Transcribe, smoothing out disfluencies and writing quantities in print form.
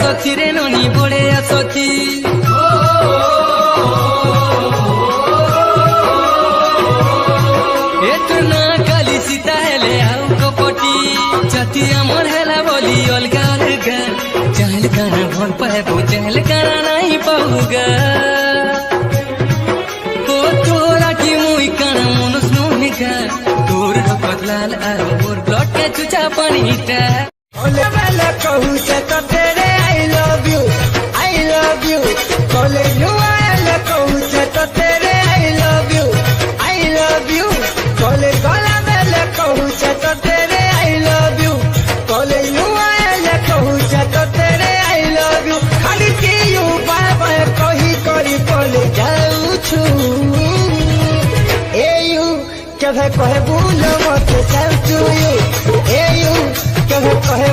सखी रे ननी बड़े सखी एतना काली सीता हेले आउ कपटी जति अमर हेला बोली अलगा अलगा चहल गाना भल पाबो चहल गाना नहीं पाऊगा ओ तोरा की मुई काना मनुष नुहेगा तोर रकत लाल आर मोर ब्लड के चुचा पानीटा ओले वाला कहू से तो तेरे आई लव यू बोले यू वाला कहू से तो तेरे आई लव यू बोले गला वाला कहू से तो तेरे आई लव यू बोले यू वाला कहू से तो तेरे आई लव यू खाली की यू बाबा कही करी बोले जाऊ छु ए यू कहे कहे भूल मत सेव टू यू ए यू कहे कहे